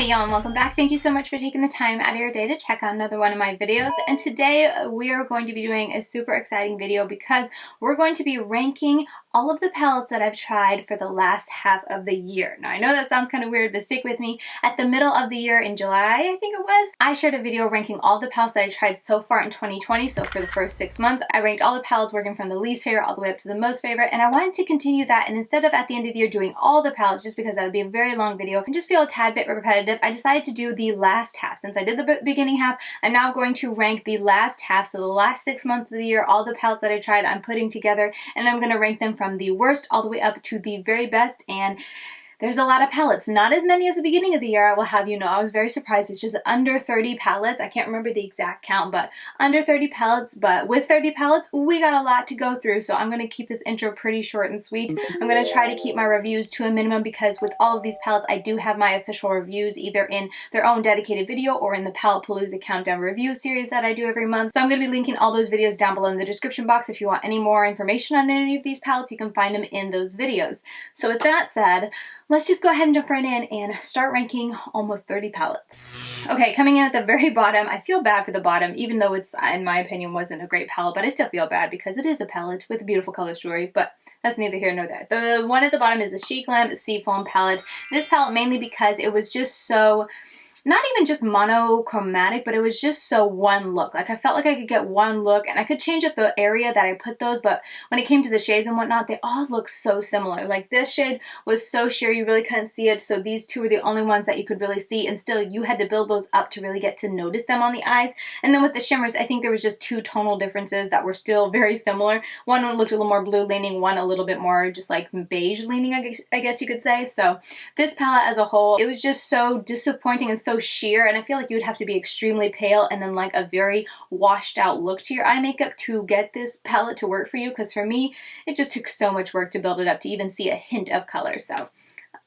Hey y'all, and welcome back. Thank you so much for taking the time out of your day to check out another one of my videos. And today we are going to be doing a super exciting video because we're going to be ranking all of the palettes that I've tried for the last half of the year. Now I know that sounds kind of weird, but stick with me. At the middle of the year in July, I think it was, I shared a video ranking all the palettes that I tried so far in 2020. So for the first 6 months, I ranked all the palettes working from the least favorite all the way up to the most favorite. And I wanted to continue that. And instead of at the end of the year doing all the palettes, just because that would be a very long video and just feel a tad bit repetitive, I decided to do the last half. Since I did the beginning half, I'm now going to rank the last half. So the last 6 months of the year, all the palettes that I tried, I'm putting together, and I'm going to rank them from the worst all the way up to the very best. And there's a lot of palettes, not as many as the beginning of the year, I will have you know. I was very surprised. It's just under 30 palettes. I can't remember the exact count, but under 30 palettes. But with 30 palettes, we got a lot to go through. So I'm going to keep this intro pretty short and sweet. I'm going to try to keep my reviews to a minimum because with all of these palettes, I do have my official reviews either in their own dedicated video or in the Palooza Countdown review series that I do every month. So I'm going to be linking all those videos down below in the description box. If you want any more information on any of these palettes, you can find them in those videos. So with that said, let's just go ahead and jump right in and start ranking almost 30 palettes. Okay, coming in at the very bottom, I feel bad for the bottom, even though it's, in my opinion, wasn't a great palette, but I still feel bad because it is a palette with a beautiful color story, but that's neither here nor there. The one at the bottom is the Chic Lamp Seafoam palette. This palette mainly because it was just so, not even just monochromatic, but it was just so one look. Like I felt like I could get one look and I could change up the area that I put those, but when it came to the shades and whatnot, they all look so similar. Like this shade was so sheer you really couldn't see it, so these two were the only ones that you could really see, and still you had to build those up to really get to notice them on the eyes. And then with the shimmers, I think there was just two tonal differences that were still very similar. One looked a little more blue leaning, one a little bit more just like beige leaning, I guess you could say. So this palette as a whole, it was just so disappointing and so sheer, and I feel like you would have to be extremely pale and then like a very washed out look to your eye makeup to get this palette to work for you, because for me it just took so much work to build it up to even see a hint of color. So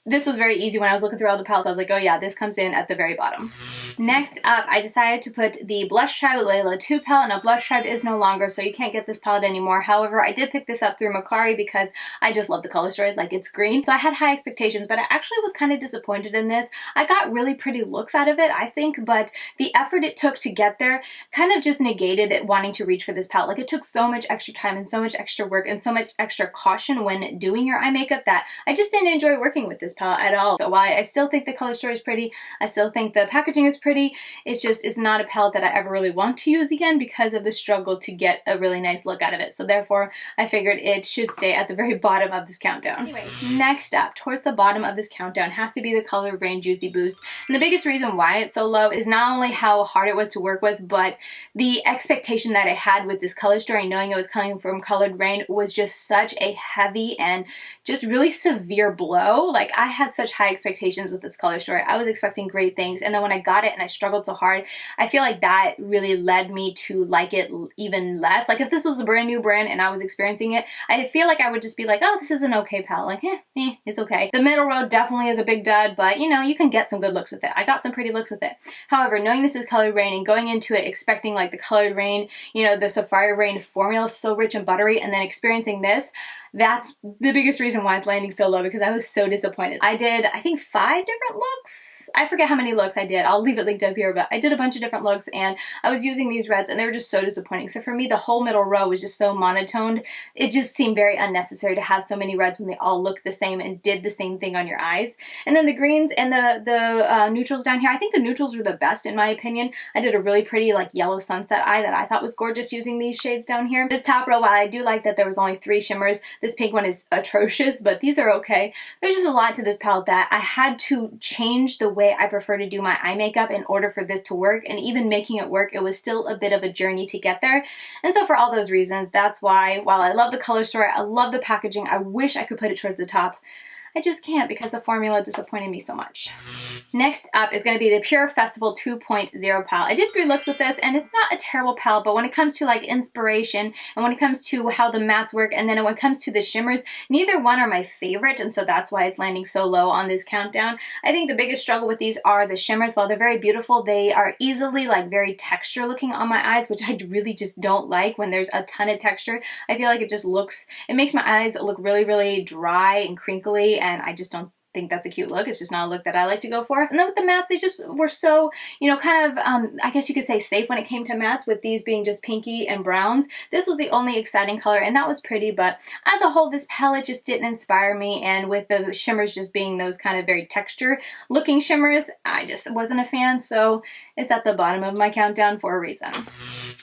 this was very easy. When I was looking through all the palettes, I was like, oh yeah, this comes in at the very bottom. Next up, I decided to put the Blush Tribe Layla 2 palette. Now, Blush Tribe is no longer, so you can't get this palette anymore. However, I did pick this up through Macari because I just love the color story. Like, it's green. So I had high expectations, but I actually was kind of disappointed in this. I got really pretty looks out of it, I think, but the effort it took to get there kind of just negated it wanting to reach for this palette. Like, it took so much extra time and so much extra work and so much extra caution when doing your eye makeup that I just didn't enjoy working with this palette at all. So while I still think the color story is pretty, I still think the packaging is pretty, it just is not a palette that I ever really want to use again because of the struggle to get a really nice look out of it. So therefore, I figured it should stay at the very bottom of this countdown. Anyways, next up, towards the bottom of this countdown has to be the Color Rain Juicy Boost. And the biggest reason why it's so low is not only how hard it was to work with, but the expectation that I had with this color story, knowing it was coming from Colored Rain, was just such a heavy and just really severe blow. Like, I had such high expectations with this color story. I was expecting great things, and then when I got it and I struggled so hard, I feel like that really led me to like it even less. Like, if this was a brand new brand and I was experiencing it, I feel like I would just be like, oh, this is an okay palette. Like, it's okay. The middle road definitely is a big dud, but you know, you can get some good looks with it. I got some pretty looks with it. However, knowing this is Colored Rain and going into it expecting like the Colored Rain, you know, the Safari Rain formula is so rich and buttery, and then experiencing this, that's the biggest reason why it's landing so low, because I was so disappointed. I did, I think, 5 different looks. I forget how many looks I did. I'll leave it linked up here, but I did a bunch of different looks and I was using these reds and they were just so disappointing. So for me, the whole middle row was just so monotoned. It just seemed very unnecessary to have so many reds when they all look the same and did the same thing on your eyes. And then the greens and the neutrals down here, I think the neutrals were the best in my opinion. I did a really pretty like yellow sunset eye that I thought was gorgeous using these shades down here. This top row, while I do like that there was only 3 shimmers, this pink one is atrocious, but these are okay. There's just a lot to this palette that I had to change the way I prefer to do my eye makeup in order for this to work, and even making it work, it was still a bit of a journey to get there. And so for all those reasons, that's why, while I love the color story, I love the packaging, I wish I could put it towards the top, I just can't because the formula disappointed me so much. Next up is going to be the Pure Festival 2.0 palette. I did 3 looks with this, and it's not a terrible palette, but when it comes to like inspiration, and when it comes to how the mattes work, and then when it comes to the shimmers, neither one are my favorite, and so that's why it's landing so low on this countdown. I think the biggest struggle with these are the shimmers. While they're very beautiful, they are easily like very texture looking on my eyes, which I really just don't like when there's a ton of texture. I feel like it just looks, it makes my eyes look really, really dry and crinkly, and I just don't think that's a cute look. It's just not a look that I like to go for. And then with the mattes, they just were so, you know, kind of, I guess you could say safe when it came to mattes, with these being just pinky and browns. This was the only exciting color, and that was pretty, but as a whole, this palette just didn't inspire me, and with the shimmers just being those kind of very texture looking shimmers, I just wasn't a fan, so it's at the bottom of my countdown for a reason.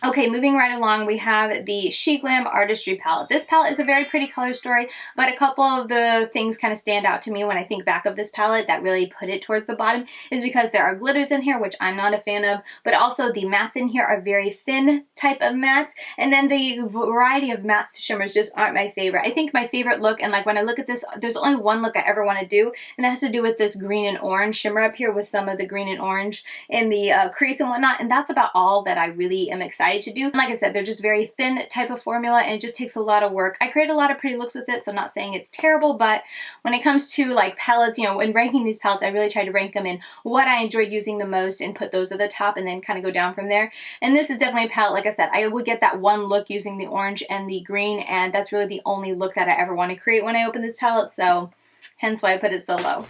Okay, moving right along, we have the She Glam Artistry palette. This palette is a very pretty color story, but a couple of the things kind of stand out to me when I think back of this palette that really put it towards the bottom is because there are glitters in here, which I'm not a fan of, but also the mattes in here are very thin type of mattes, and then the variety of mattes to shimmers just aren't my favorite. I think my favorite look, and like when I look at this, there's only one look I ever want to do, and it has to do with this green and orange shimmer up here with some of the green and orange in the crease and whatnot, and that's about all that I really am excited to do. And like I said, they're just very thin type of formula, and it just takes a lot of work. I create a lot of pretty looks with it, so I'm not saying it's terrible, but when it comes to like palettes, you know, when ranking these palettes, I really try to rank them in what I enjoyed using the most and put those at the top and then kind of go down from there. And this is definitely a palette, like I said, I would get that one look using the orange and the green, and that's really the only look that I ever want to create when I open this palette, so hence why I put it so low.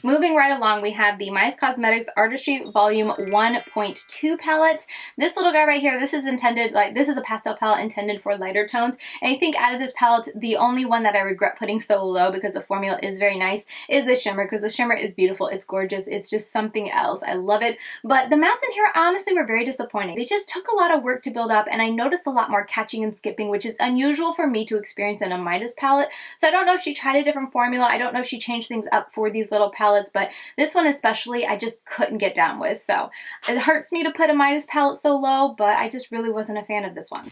Moving right along, we have the Mice Cosmetics Artistry Volume 1.2 palette. This little guy right here, this is intended, like, this is a pastel palette intended for lighter tones. And I think out of this palette, the only one that I regret putting so low, because the formula is very nice, is the shimmer, because the shimmer is beautiful, it's gorgeous, it's just something else. I love it. But the mattes in here honestly were very disappointing. They just took a lot of work to build up, and I noticed a lot more catching and skipping, which is unusual for me to experience in a Midas palette. So I don't know if she tried a different formula. I don't know if she changed things up for these little palettes, but this one especially I just couldn't get down with. So it hurts me to put a Midas palette so low, but I just really wasn't a fan of this one.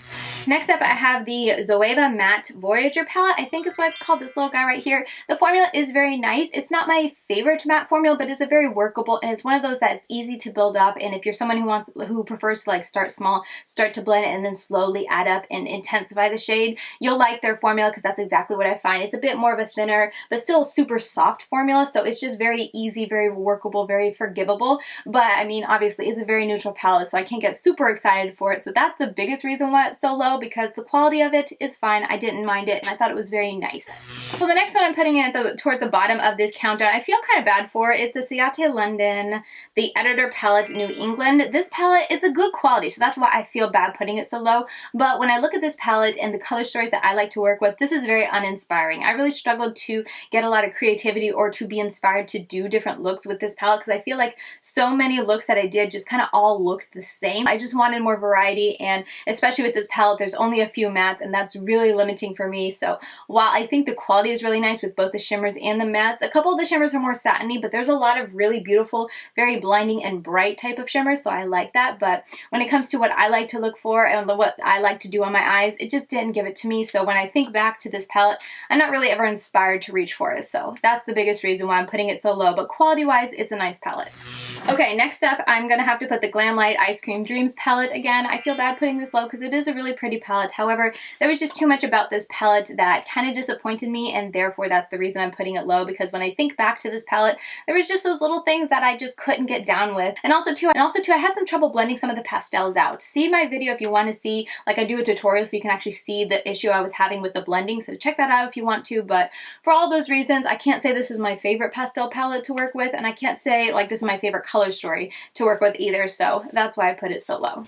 Next up, I have the Zoeva Matte Voyager palette. I think is what it's called, this little guy right here. The formula is very nice. It's not my favorite matte formula, but it's a very workable, and it's one of those that's easy to build up, and if you're someone who prefers to like start small, start to blend it, and then slowly add up and intensify the shade, you'll like their formula, because that's exactly what I find. It's a bit more of a thinner, but still super soft formula, so it's just very easy, very workable, very forgivable. But I mean, obviously it's a very neutral palette, so I can't get super excited for it. So that's the biggest reason why it's so low, because the quality of it is fine. I didn't mind it, and I thought it was very nice. So the next one I'm putting in towards the bottom of this countdown, I feel kind of bad for, is the Ciate London, the Editor Palette New England. This palette is a good quality, so that's why I feel bad putting it so low. But when I look at this palette and the color stories that I like to work with, this is very uninspiring. I really struggled to get a lot of creativity or to be inspired to do different looks with this palette, because I feel like so many looks that I did just kind of all looked the same. I just wanted more variety, and especially with this palette, there's only a few mattes, and that's really limiting for me. So while I think the quality is really nice with both the shimmers and the mattes, a couple of the shimmers are more satiny, but there's a lot of really beautiful, very blinding and bright type of shimmers, so I like that. But when it comes to what I like to look for and what I like to do on my eyes, it just didn't give it to me. So when I think back to this palette, I'm not really ever inspired to reach for it. So that's the biggest reason why I'm putting it so low, but quality-wise, it's a nice palette. Okay, next up, I'm gonna have to put the Glamlight Ice Cream Dreams palette again. I feel bad putting this low because it is a really pretty palette. However, there was just too much about this palette that kind of disappointed me, and therefore that's the reason I'm putting it low, because when I think back to this palette, there was just those little things that I just couldn't get down with. And also too, I had some trouble blending some of the pastels out. See my video if you want to see, like I do a tutorial so you can actually see the issue I was having with the blending, so check that out if you want to. But for all those reasons, I can't say this is my favorite pastel palette to work with, and I can't say like this is my favorite color story to work with either, so that's why I put it so low.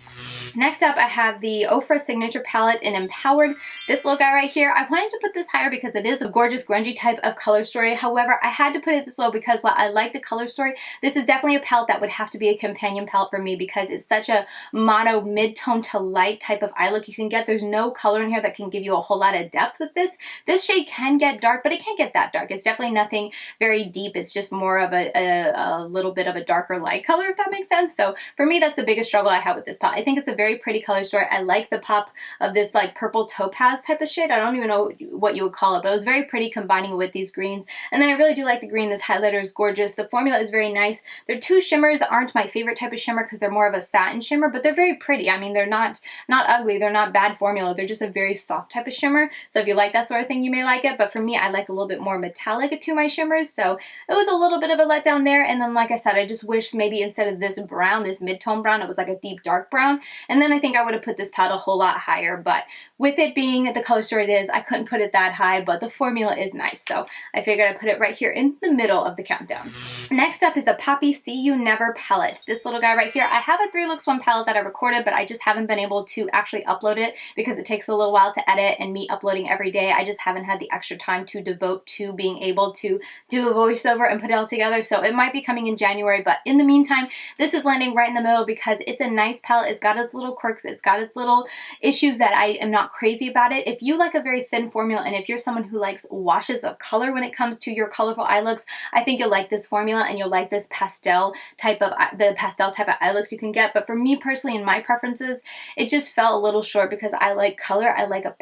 Next up, I have the Ofra Signature Palette in Empowered. This little guy right here, I wanted to put this higher because it is a gorgeous grungy type of color story. However, I had to put it this low because while I like the color story, this is definitely a palette that would have to be a companion palette for me, because it's such a mono mid-tone to light type of eye look you can get. There's no color in here that can give you a whole lot of depth with this. This shade can get dark, but it can't get that dark. It's definitely nothing very deep. It's just more of a little bit of a darker light color, if that makes sense. So for me, that's the biggest struggle I have with this palette. I think it's a very pretty color story. I like the pop of this like purple topaz type of shade. I don't even know what you would call it, but it was very pretty combining with these greens. And then I really do like the green. This highlighter is gorgeous. The formula is very nice. Their two shimmers aren't my favorite type of shimmer because they're more of a satin shimmer, but they're very pretty. I mean, they're not ugly. They're not bad formula. They're just a very soft type of shimmer. So if you like that sort of thing, you may like it. But for me, I like a little bit more metallic to my shimmers. So it was was a little bit of a letdown there. And then, like I said, I just wish maybe instead of this brown, this mid-tone brown, it was like a deep dark brown. And then I think I would have put this palette a whole lot higher, but with it being the color store it is, I couldn't put it that high, but the formula is nice. So I figured I'd put it right here in the middle of the countdown. Next up is the Poppy See You Never palette. This little guy right here, I have a 3 Looks 1 palette that I recorded, but I just haven't been able to actually upload it because it takes a little while to edit, and me uploading every day, I just haven't had the extra time to devote to being able to do a voiceover and put it all together. So it might be coming in January, but in the meantime, this is landing right in the middle because it's a nice palette. It's got its little quirks, it's got its little issues that I am not crazy about it. If you like a very thin formula, and if you're someone who likes washes of color when it comes to your colorful eye looks, I think you'll like this formula and you'll like this pastel type of eye looks you can get. But for me personally, in my preferences, it just felt a little short because I like color. I like a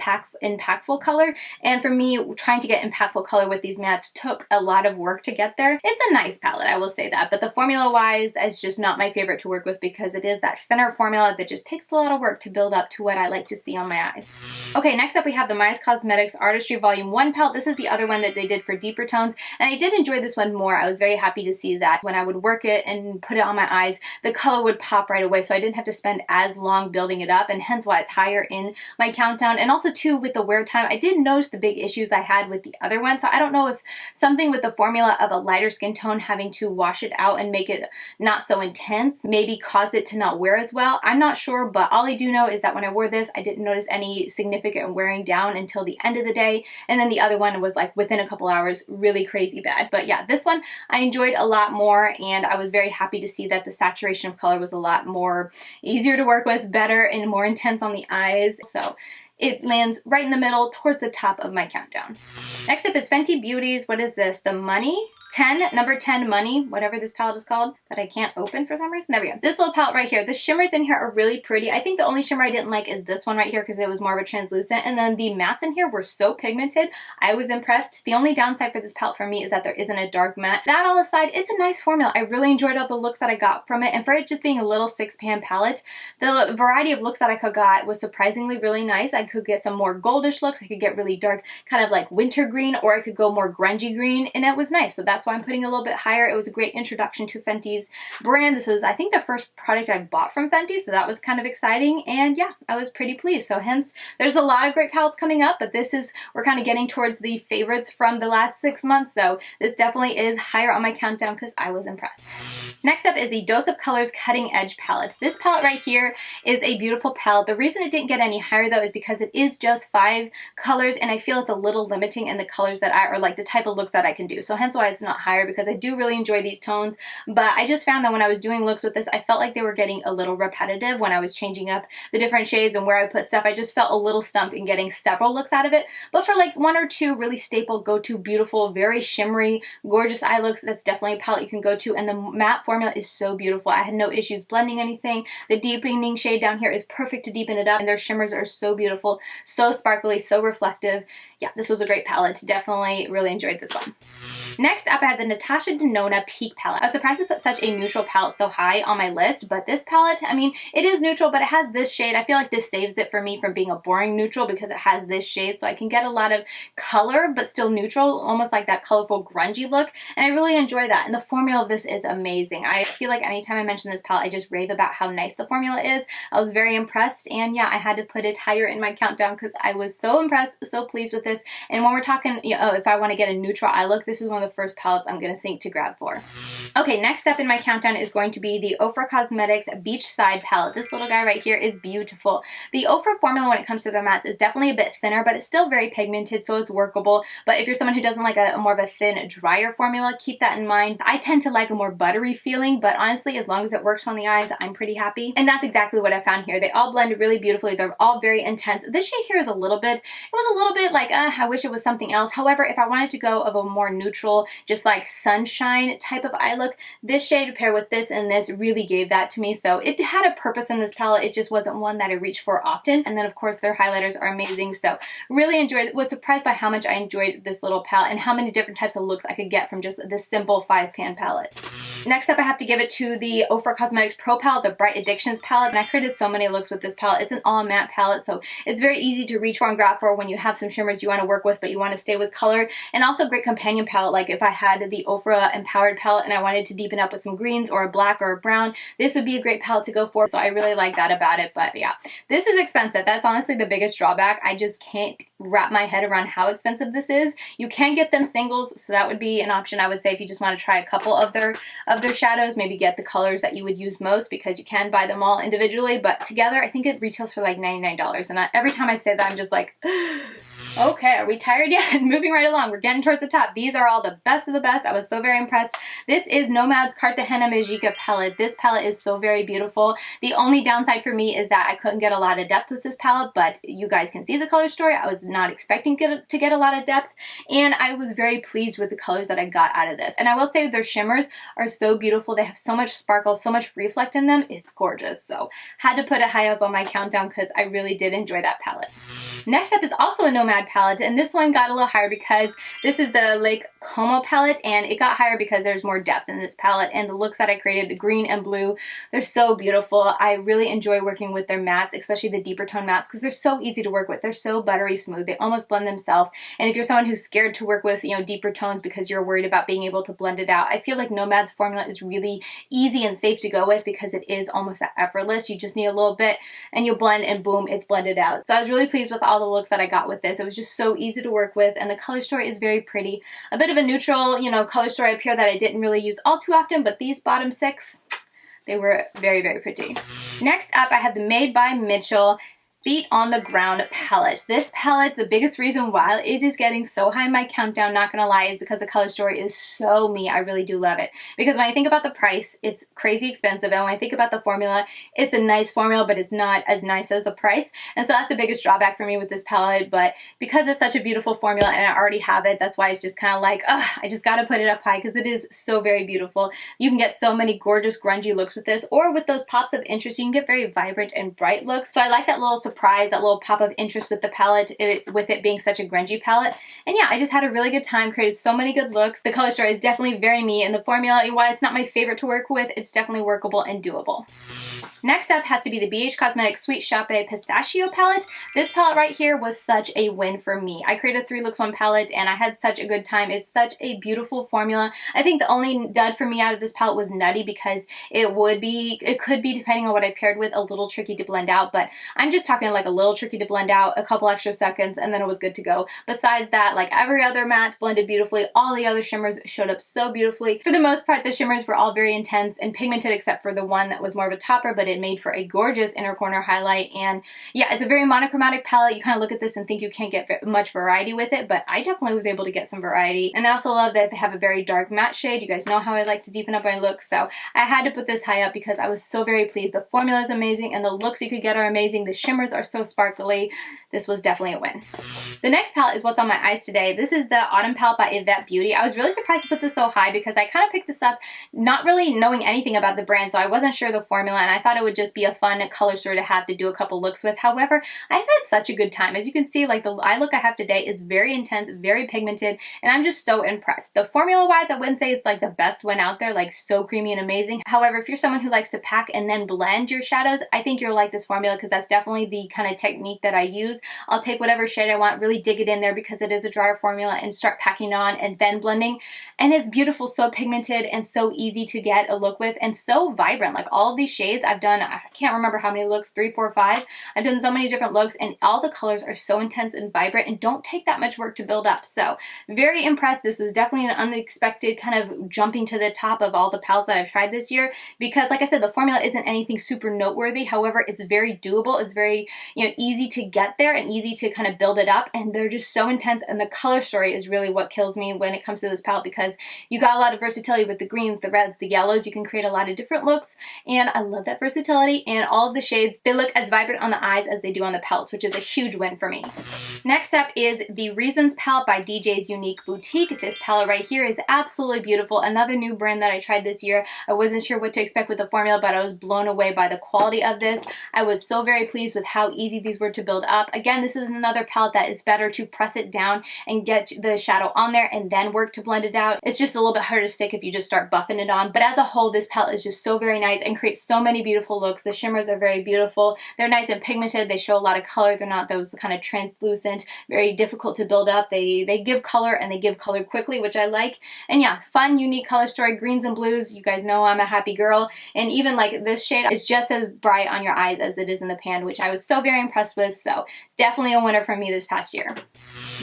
impactful color, and for me, trying to get impactful color with these mattes took a lot of work to get there. It's a nice palette, I will say that, but the formula wise is just not my favorite to work with because it is that thinner formula that just takes a lot of work to build up to what I like to see on my eyes. Okay, next up we have the Myers Cosmetics Artistry Volume 1 palette. This is the other one that they did for deeper tones, and I did enjoy this one more. I was very happy to see that when I would work it and put it on my eyes, the color would pop right away, so I didn't have to spend as long building it up, and hence why it's higher in my countdown. And also too, with the wear time, I did notice the big issues I had with the other one, so I don't know if something with the formula of a lighter skin tone having to wash it out and make it not so intense maybe caused it to not wear as well. I'm not sure, but all I do know is that when I wore this, I didn't notice any significant wearing down until the end of the day, and then the other one was like within a couple hours, really crazy bad. But yeah, this one I enjoyed a lot more, and I was very happy to see that the saturation of color was a lot more easier to work with, better and more intense on the eyes. So it lands right in the middle towards the top of my countdown. Next up is Fenty Beauty's, what is this? The Money? Number 10 Money, whatever this palette is called, that I can't open for some reason. There we go. This little palette right here. The shimmers in here are really pretty. I think the only shimmer I didn't like is this one right here because it was more of a translucent. And then the mattes in here were so pigmented. I was impressed. The only downside for this palette for me is that there isn't a dark matte. That all aside, it's a nice formula. I really enjoyed all the looks that I got from it. And for it just being a little 6-pan palette, the variety of looks that I could got was surprisingly really nice. I could get some more goldish looks. I could get really dark, kind of like winter green, or I could go more grungy green, and it was nice. So that's why I'm putting a little bit higher. It was a great introduction to Fenty's brand. This was, I think, the first product I bought from Fenty, so that was kind of exciting, and yeah, I was pretty pleased. So hence, there's a lot of great palettes coming up, but this is, we're kind of getting towards the favorites from the last 6 months, so this definitely is higher on my countdown because I was impressed. Next up is the Dose of Colors Cutting Edge palette. This palette right here is a beautiful palette. The reason it didn't get any higher though is because it is just 5 colors, and I feel it's a little limiting in the colors that I, or like the type of looks that I can do. So hence why it's not higher, because I do really enjoy these tones, but I just found that when I was doing looks with this, I felt like they were getting a little repetitive when I was changing up the different shades and where I put stuff. I just felt a little stumped in getting several looks out of it. But for like 1 or 2 really staple, go-to, beautiful, very shimmery, gorgeous eye looks, that's definitely a palette you can go to. And the matte formula is so beautiful. I had no issues blending anything. The deepening shade down here is perfect to deepen it up, and their shimmers are so beautiful, so sparkly, so reflective. Yeah, this was a great palette. Definitely really enjoyed this one. Next up, I have the Natasha Denona Peak palette. I was surprised to put such a neutral palette so high on my list, but this palette, I mean, it is neutral, but it has this shade. I feel like this saves it for me from being a boring neutral because it has this shade, so I can get a lot of color, but still neutral, almost like that colorful, grungy look, and I really enjoy that. And the formula of this is amazing. I feel like anytime I mention this palette, I just rave about how nice the formula is. I was very impressed, and yeah, I had to put it higher in my countdown because I was so impressed, so pleased with this. And when we're talking, you know, if I want to get a neutral eye look, this is one of the first palettes I'm going to think to grab for. Okay, next up in my countdown is going to be the Ofra Cosmetics Beachside palette. This little guy right here is beautiful. The Ofra formula when it comes to their mattes is definitely a bit thinner, but it's still very pigmented, so it's workable. But if you're someone who doesn't like a more of a thin, drier formula, keep that in mind. I tend to like a more buttery feeling, but honestly, as long as it works on the eyes, I'm pretty happy. And that's exactly what I found here. They all blend really beautifully. They're all very intense. This shade here is a little bit, it was a little bit like, I wish it was something else. However, if I wanted to go of a more neutral, just like sunshine type of eye look, this shade paired with this and this really gave that to me. So it had a purpose in this palette. It just wasn't one that I reached for often. And then of course their highlighters are amazing. So really enjoyed, was surprised by how much I enjoyed this little palette and how many different types of looks I could get from just this simple 5-pan palette. Next up, I have to give it to the Ofra Cosmetics Pro palette, the Bright Addictions palette. And I created so many looks with this palette. It's an all matte palette, so it's very easy to reach for and grab for when you have some shimmers you want to work with, but you want to stay with color. And also great companion palette. Like like if I had the Ofra Empowered palette and I wanted to deepen up with some greens or a black or a brown, this would be a great palette to go for. So I really like that about it. But yeah, this is expensive. That's honestly the biggest drawback. I just can't wrap my head around how expensive this is. You can get them singles, so that would be an option I would say if you just want to try a couple of their shadows. Maybe get the colors that you would use most, because you can buy them all individually, but together I think it retails for like $99. And every time I say that, I'm just like, okay, are we tired yet? Moving right along, we're getting towards the top. These are all the best of the best. I was so very impressed. This is Nomad's Cartagena Magica palette. This palette is so very beautiful. The only downside for me is that I couldn't get a lot of depth with this palette, but you guys can see the color story. I was not expecting to get a lot of depth, and I was very pleased with the colors that I got out of this. And I will say their shimmers are so beautiful. They have so much sparkle, so much reflect in them. It's gorgeous. So had to put it high up on my countdown because I really did enjoy that palette. Next up is also a Nomad palette, and this one got a little higher because this is the Lake Como palette, and it got higher because there's more depth in this palette, and the looks that I created, the green and blue, they're so beautiful. I really enjoy working with their mattes, especially the deeper tone mattes, because they're so easy to work with. They're so buttery smooth. They almost blend themselves, and if you're someone who's scared to work with, you know, deeper tones because you're worried about being able to blend it out, I feel like Nomad's formula is really easy and safe to go with because it is almost that effortless. You just need a little bit and you blend and boom, it's blended out. So I was really pleased with all the looks that I got with this. It was just so easy to work with, and the color story is very pretty. A bit of a neutral, you know, color story up here that I didn't really use all too often, but these bottom 6, they were very, very pretty. Next up, I have the Made by Mitchell Feet on the Ground palette. This palette, the biggest reason why it is getting so high in my countdown, not gonna lie, is because the color story is so me. I really do love it. Because when I think about the price, it's crazy expensive, and when I think about the formula, it's a nice formula, but it's not as nice as the price. And so that's the biggest drawback for me with this palette, but because it's such a beautiful formula and I already have it, that's why it's just kind of like, ugh, I just gotta put it up high because it is so very beautiful. You can get so many gorgeous grungy looks with this, or with those pops of interest, you can get very vibrant and bright looks. So I like that little surprise, that little pop of interest with the palette, with it being such a grungy palette. And yeah, I just had a really good time, created so many good looks. The color story is definitely very me, and the formula, while it's not my favorite to work with, it's definitely workable and doable. Next up has to be the BH Cosmetics Sweet Chape Pistachio palette. This palette right here was such a win for me. I created a 3 looks 1 palette and I had such a good time. It's such a beautiful formula. I think the only dud for me out of this palette was Nutty, because it could be, depending on what I paired with, a little tricky to blend out, but I'm just talking like a little tricky to blend out, a couple extra seconds, and then it was good to go. Besides that, like every other matte blended beautifully. All the other shimmers showed up so beautifully. For the most part, the shimmers were all very intense and pigmented, except for the one that was more of a topper, but it made for a gorgeous inner corner highlight. And yeah, it's a very monochromatic palette. You kind of look at this and think you can't get much variety with it, but I definitely was able to get some variety. And I also love that they have a very dark matte shade. You guys know how I like to deepen up my looks, so I had to put this high up because I was so very pleased. The formula is amazing and the looks you could get are amazing. The shimmers are so sparkly. This was definitely a win. The next palette is what's on my eyes today. This is the Autumn palette by Yvette Beauty. I was really surprised to put this so high because I kind of picked this up not really knowing anything about the brand, so I wasn't sure the formula, and I thought it would just be a fun color story to have to do a couple looks with. However, I've had such a good time. As you can see, like the eye look I have today is very intense, very pigmented, and I'm just so impressed. The formula wise, I wouldn't say it's like the best one out there, like so creamy and amazing. However, if you're someone who likes to pack and then blend your shadows, I think you'll like this formula because that's definitely the kind of technique that I use. I'll take whatever shade I want, really dig it in there because it is a drier formula, and start packing on and then blending. And it's beautiful, so pigmented and so easy to get a look with, and so vibrant. Like all of these shades I've done, I can't remember how many looks, 3, 4, 5. I've done so many different looks, and all the colors are so intense and vibrant and don't take that much work to build up. So very impressed. This was definitely an unexpected kind of jumping to the top of all the palettes that I've tried this year, because like I said, the formula isn't anything super noteworthy. However, it's very doable. It's very, you know, easy to get there and easy to kind of build it up, and they're just so intense, and the color story is really what kills me when it comes to this palette, because you got a lot of versatility with the greens, the reds, the yellows. You can create a lot of different looks, and I love that versatility. And all of the shades, they look as vibrant on the eyes as they do on the palettes, which is a huge win for me. Next up is the Reasons palette by DJ's Unique Boutique. This palette right here is absolutely beautiful. Another new brand that I tried this year. I wasn't sure what to expect with the formula, but I was blown away by the quality of this. I was so very pleased with how easy these were to build up. Again, this is another palette that is better to press it down and get the shadow on there and then work to blend it out. It's just a little bit harder to stick if you just start buffing it on. But as a whole, this palette is just so very nice and creates so many beautiful looks. The shimmers are very beautiful. They're nice and pigmented. They show a lot of color. They're not those kind of translucent, very difficult to build up. They give color, and they give color quickly, which I like. And yeah, fun, unique color story. Greens and blues. You guys know I'm a happy girl. And even like this shade is just as bright on your eyes as it is in the pan, which I was so very impressed with. So definitely a winner for me this past year.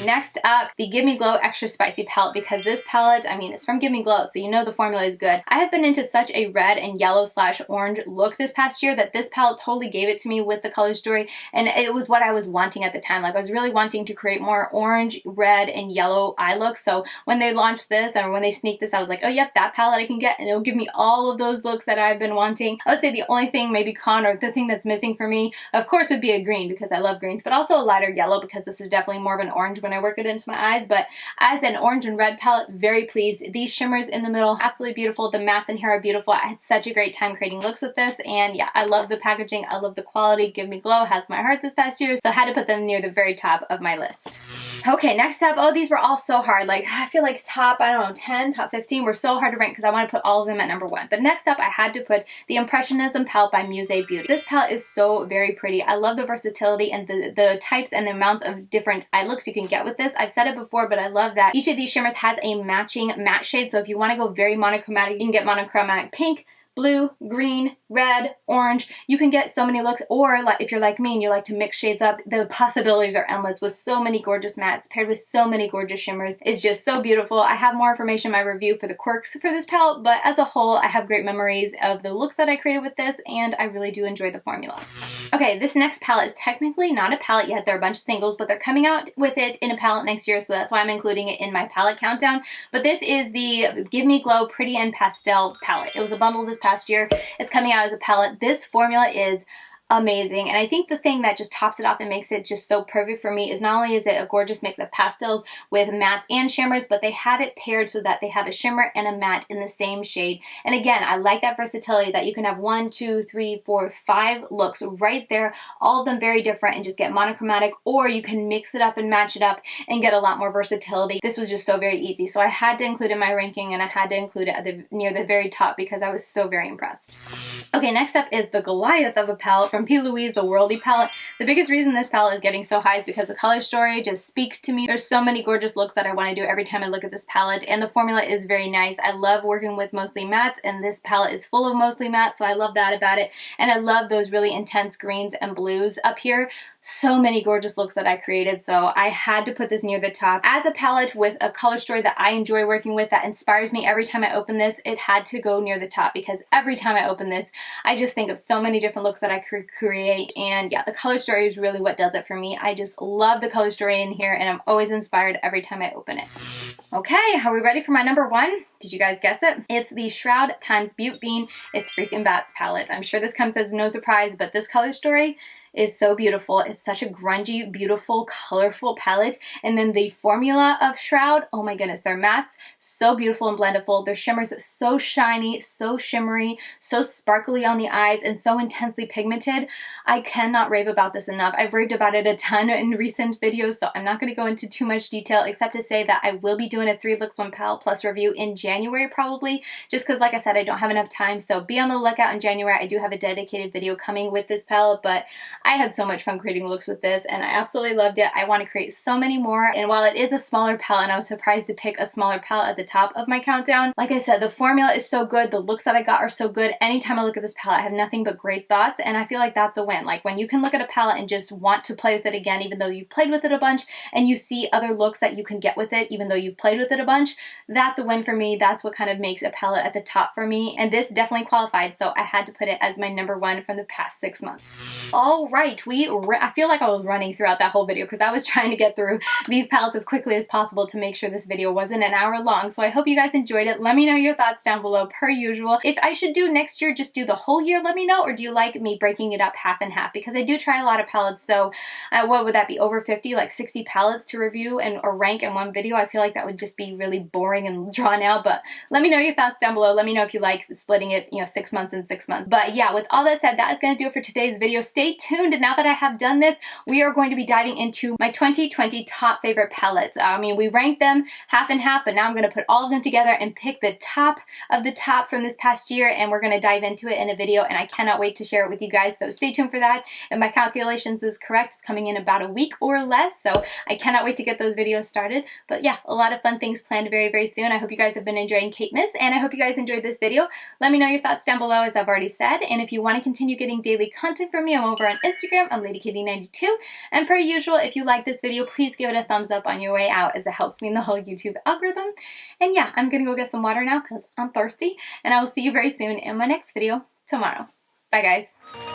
Next up, the Give Me Glow Extra Spicy palette, because this palette, I mean, it's from Give Me Glow, so you know the formula is good. I have been into such a red and yellow / orange look this past year that this palette totally gave it to me with the color story, and it was what I was wanting at the time. Like, I was really wanting to create more orange, red, and yellow eye looks, so when they launched this, or when they sneaked this, I was like, oh yep, that palette I can get, and it'll give me all of those looks that I've been wanting. I would say the only thing, maybe con, or the thing that's missing for me, of course, would be a green, because I love greens, but also a lighter yellow, because this is definitely more of an orange when I work it into my eyes. But as an orange and red palette, very pleased. These shimmers in the middle, absolutely beautiful. The mattes in here are beautiful. I had such a great time creating looks with this, and yeah, I love the packaging. I love the quality. Give Me Glow has my heart this past year, so I had to put them near the very top of my list. Okay, next up, oh, these were all so hard. Like, I feel like top, I don't know, 10, top 15 were so hard to rank because I want to put all of them at number 1. But next up, I had to put the Impressionism palette by Muse Beauty. This palette is so very pretty. I love the versatility and the types and the amounts of different eye looks you can get with this. I've said it before, but I love that each of these shimmers has a matching matte shade. So if you want to go very monochromatic, you can get monochromatic pink, blue, green, red, orange. You can get so many looks, or like if you're like me and you like to mix shades up, the possibilities are endless with so many gorgeous mattes paired with so many gorgeous shimmers. It's just so beautiful. I have more information in my review for the quirks for this palette, but as a whole, I have great memories of the looks that I created with this, and I really do enjoy the formula. Okay, this next palette is technically not a palette yet. They're a bunch of singles, but they're coming out with it in a palette next year, so that's why I'm including it in my palette countdown. But this is the Give Me Glow Pretty and Pastel palette. It was a bundle this past year. It's coming out as a palette. This formula is amazing, and I think the thing that just tops it off and makes it just so perfect for me is not only is it a gorgeous mix of pastels with mattes and shimmers, but they have it paired so that they have a shimmer and a matte in the same shade. And again, I like that versatility that you can have 1, 2, 3, 4, 5 looks right there, all of them very different, and just get monochromatic, or you can mix it up and match it up and get a lot more versatility. This was just so very easy, so I had to include it in my ranking, and I had to include it at near the very top because I was so very impressed. Okay, next up is the Goliath of a palette from P. Louise, the Worldy palette. The biggest reason this palette is getting so high is because the color story just speaks to me. There's so many gorgeous looks that I want to do every time I look at this palette, and the formula is very nice. I love working with mostly mattes, and this palette is full of mostly mattes, so I love that about it. And I love those really intense greens and blues up here. So many gorgeous looks that I created, so I had to put this near the top. As a palette with a color story that I enjoy working with, that inspires me every time I open this, it had to go near the top, because every time I open this, I just think of so many different looks that I could create. And yeah, the color story is really what does it for me. I just love the color story in here, and I'm always inspired every time I open it. Okay, are we ready for my number 1? Did you guys guess it? It's the Shroud x Butte Bean It's Freaking Bats palette. I'm sure this comes as no surprise, but this color story is so beautiful. It's such a grungy, beautiful, colorful palette. And then the formula of Shroud, oh my goodness, their mattes, so beautiful and blendable. Their shimmers, so shiny, so shimmery, so sparkly on the eyes, and so intensely pigmented. I cannot rave about this enough. I've raved about it a ton in recent videos, so I'm not going to go into too much detail, except to say that I will be doing a 3 looks 1 palette plus review in January probably, just because like I said, I don't have enough time, so be on the lookout in January. I do have a dedicated video coming with this palette, but I had so much fun creating looks with this, and I absolutely loved it. I want to create so many more, and while it is a smaller palette, and I was surprised to pick a smaller palette at the top of my countdown, like I said, the formula is so good, the looks that I got are so good. Anytime I look at this palette, I have nothing but great thoughts, and I feel like that's a win. Like when you can look at a palette and just want to play with it again, even though you've played with it a bunch, and you see other looks that you can get with it, even though you've played with it a bunch, that's a win for me. That's what kind of makes a palette at the top for me, and this definitely qualified, so I had to put it as my number 1 from the past 6 months. All right, I feel like I was running throughout that whole video because I was trying to get through these palettes as quickly as possible to make sure this video wasn't an hour long. So I hope you guys enjoyed it. Let me know your thoughts down below per usual. If I should do next year, just do the whole year, let me know, or do you like me breaking it up half and half? Because I do try a lot of palettes, so what would that be, over 50, like 60 palettes to review and or rank in one video? I feel like that would just be really boring and drawn out, but let me know your thoughts down below. Let me know if you like splitting it, 6 months and 6 months. But yeah, with all that said, that is going to do it for today's video. Stay tuned tuned. Now that I have done this, we are going to be diving into my 2020 top favorite palettes. I mean, we ranked them half and half, but now I'm going to put all of them together and pick the top of the top from this past year, and we're going to dive into it in a video, and I cannot wait to share it with you guys, so stay tuned for that. If my calculations is correct, it's coming in about a week or less, so I cannot wait to get those videos started. But yeah, a lot of fun things planned very, very soon. I hope you guys have been enjoying KateMas, and I hope you guys enjoyed this video. Let me know your thoughts down below, as I've already said, and if you want to continue getting daily content from me, I'm over on Instagram. I'm LadyKatie92, and per usual, if you like this video, please give it a thumbs up on your way out, as it helps me in the whole YouTube algorithm. And yeah, I'm gonna go get some water now because I'm thirsty, and I will see you very soon in my next video tomorrow. Bye guys.